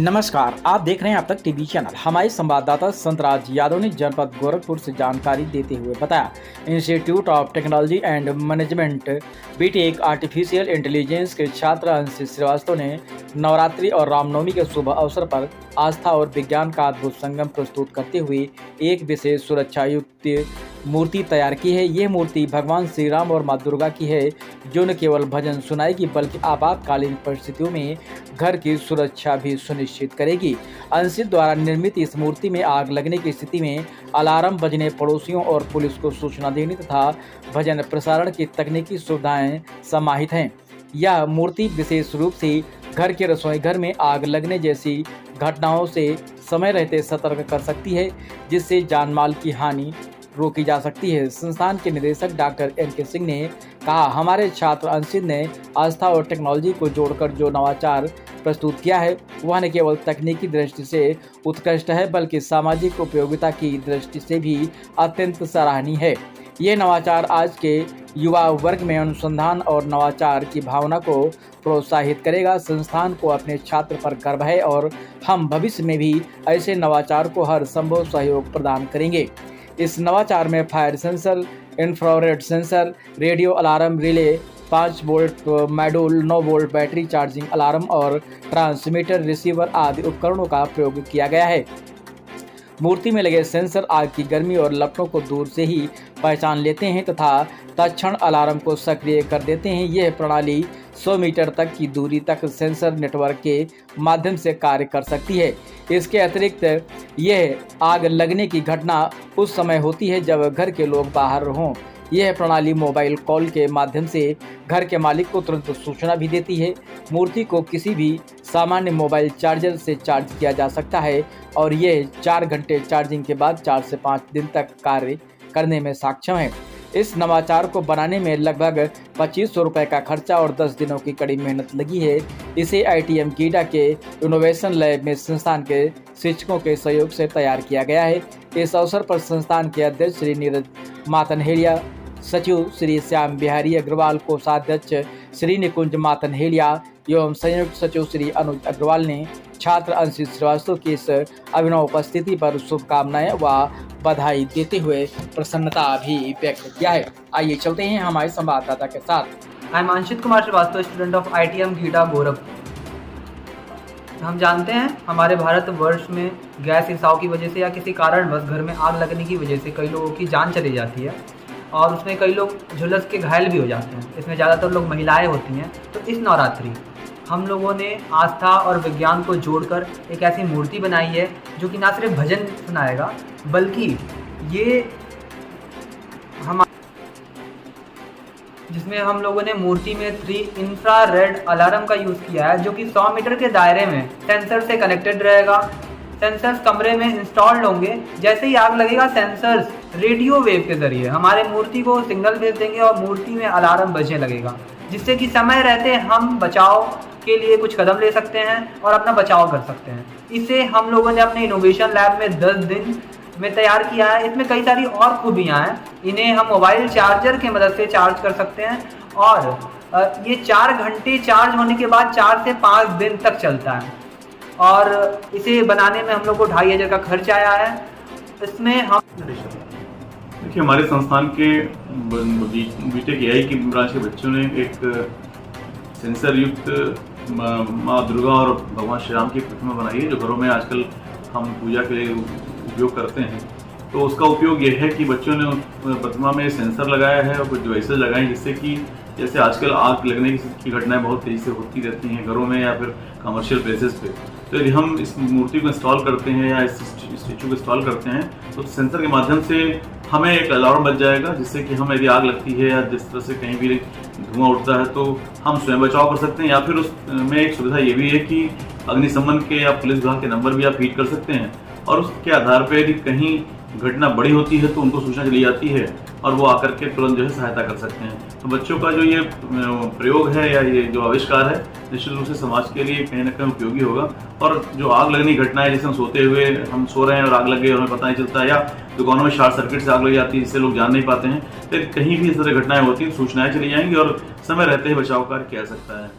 नमस्कार, आप देख रहे हैं अब तक टीवी चैनल। हमारे संवाददाता संतराज यादव ने जनपद गोरखपुर से जानकारी देते हुए बताया, institute of technology and management BTech artificial intelligence के छात्र अंशित श्रीवास्तव ने नवरात्रि और रामनवमी के शुभ अवसर पर आस्था और विज्ञान का अद्भुत संगम प्रस्तुत करते हुए एक विशेष सुरक्षा युक्त मूर्ति तैयार की है। ये मूर्ति भगवान श्री राम और माँ दुर्गा की है, जो न केवल भजन सुनाएगी बल्कि आपातकालीन परिस्थितियों में घर की सुरक्षा भी सुनिश्चित करेगी। अंशित द्वारा निर्मित इस मूर्ति में आग लगने की स्थिति में अलार्म बजने, पड़ोसियों और पुलिस को सूचना देने तथा भजन प्रसारण की तकनीकी सुविधाएं समाहित हैं। यह मूर्ति विशेष रूप से घर के रसोई घर में आग लगने जैसी घटनाओं से समय रहते सतर्क कर सकती है, जिससे जानमाल की हानि रोकी जा सकती है। संस्थान के निदेशक डॉक्टर एन.के. सिंह ने कहा, हमारे छात्र अंशित ने आस्था और टेक्नोलॉजी को जोड़कर जो नवाचार प्रस्तुत किया है वह न केवल तकनीकी दृष्टि से उत्कृष्ट है बल्कि सामाजिक उपयोगिता की दृष्टि से भी अत्यंत सराहनीय है। ये नवाचार आज के युवा वर्ग में अनुसंधान और नवाचार की भावना को प्रोत्साहित करेगा। संस्थान को अपने छात्र पर गर्व है और हम भविष्य में भी ऐसे नवाचार को हर संभव सहयोग प्रदान करेंगे। इस नवाचार में fire sensor, infrared sensor, radio alarm relay, 5 volt module, 9 volt battery charging alarm और ट्रांसमीटर रिसीवर आदि उपकरणों का प्रयोग किया गया है। मूर्ति में लगे सेंसर आग की गर्मी और लपटों को दूर से ही पहचान लेते हैं तथा तत्क्षण अलार्म को सक्रिय कर देते हैं। यह प्रणाली 100 मीटर तक की दूरी तक सेंसर नेटवर्क के माध्यम से कार्य कर सकती है। इसके अतिरिक्त यह आग लगने की घटना उस समय होती है जब घर के लोग बाहर हों। यह प्रणाली मोबाइल कॉल के माध्यम से घर के मालिक को तुरंत सूचना भी देती है। मूर्ति को किसी भी सामान्य मोबाइल चार्जर से चार्ज किया जा सकता है और यह 4 घंटे चार्जिंग के बाद 4 से 5 दिन तक कार्य करने में सक्षम है। इस नवाचार को बनाने में लगभग 2500 रुपये का खर्चा और 10 दिनों की कड़ी मेहनत लगी है। इसे ITM गीडा के इनोवेशन लैब में संस्थान के शिक्षकों के सहयोग से तैयार किया गया है। इस अवसर पर संस्थान के अध्यक्ष श्री नीरज मातनहेड़िया, सचिव श्री श्याम बिहारी अग्रवाल, कोषाध्यक्ष श्री निकुंज मातनहेड़िया एवं संयुक्त सचिव श्री अनुज अग्रवाल ने छात्र अंशित श्रीवास्तव की इस अभिनव उपस्थिति पर शुभकामनाएं व बधाई देते हुए प्रसन्नता भी व्यक्त किया है। आइए चलते हैं हमारे संवाददाता के साथ। I am Anshit Kumar Shrivastava, student of ITM GIDA Gorakhpur. हम जानते हैं हमारे भारतवर्ष में गैस रिसाव की वजह से या किसी कारणवश घर में आग लगने की वजह से कई लोगों की जान चली जाती है और उसमें कई लोग झुलस के घायल भी हो जाते हैं। इसमें ज़्यादातर लोग महिलाएं होती हैं। तो इस नवरात्रि हम लोगों ने आस्था और विज्ञान को जोड़कर एक ऐसी मूर्ति बनाई है जो कि ना सिर्फ भजन सुनाएगा बल्कि ये जिसमें हम लोगों ने मूर्ति में 3 इंफ्रारेड अलार्म का यूज़ किया है, जो कि 100 मीटर के दायरे में सेंसर से कनेक्टेड रहेगा। सेंसर्स कमरे में इंस्टॉल्ड होंगे। जैसे ही आग लगेगा सेंसर्स रेडियो वेव के ज़रिए हमारे मूर्ति को सिग्नल भेज देंगे और मूर्ति में अलार्म बजने लगेगा, जिससे कि समय रहते हम बचाव के लिए कुछ कदम ले सकते हैं और अपना बचाव कर सकते हैं। इसे हम लोगों ने अपने इनोवेशन लैब में 10 दिन में तैयार किया है। इसमें कई सारी और खूबियाँ हैं। इन्हें हम मोबाइल चार्जर की मदद से चार्ज कर सकते हैं और ये 4 घंटे चार्ज होने के बाद 4 से 5 दिन तक चलता है और इसे बनाने में हम लोग को 2500 का खर्च आया है। इसमें हम देखिए, हमारे संस्थान के बीटेक AI की ब्रांच के बच्चों ने एक सेंसर युक्त माँ दुर्गा और भगवान श्री राम की प्रतिमा बनाई है, जो घरों में आजकल हम पूजा के लिए उपयोग करते हैं। तो उसका उपयोग यह है कि बच्चों ने प्रतिमा में सेंसर लगाया है और कुछ डिवाइसेस लगाए हैं, जिससे कि जैसे आजकल आग लगने की घटनाएं बहुत तेज़ी से होती रहती हैं घरों में या फिर कमर्शियल प्लेसेस पे। तो यदि हम इस मूर्ति को इंस्टॉल करते हैं या इस स्टैचू को इंस्टॉल करते हैं तो सेंसर के माध्यम से हमें एक अलार्म बज जाएगा, जिससे कि हमें यदि आग लगती है या जिस तरह से कहीं भी धुआं उठता है तो हम स्वयं बचाव कर सकते हैं। या फिर उसमें एक सुविधा ये भी है कि अग्निशमन के या पुलिस विभाग के नंबर भी आप फीड कर सकते हैं और उसके आधार पर यदि कहीं घटना बड़ी होती है तो उनको सूचना चली जाती है और वो आकर के तुरंत जो है सहायता कर सकते हैं। तो बच्चों का जो ये प्रयोग है या ये जो आविष्कार है निश्चित रूप से समाज के लिए कहीं ना कहीं उपयोगी होगा। और जो आग लगने की घटना है, जैसे हम सोते हुए हम सो रहे हैं और आग लग गई और हमें पता नहीं चलता, या दुकानों में शॉर्ट सर्किट से आग लग जाती है जिससे लोग जान नहीं पाते हैं, तो कहीं भी इस तरह घटनाएं होती हैं सूचनाएं चली जाएंगी और समय रहते ही बचाव कार्य किया जा सकता है।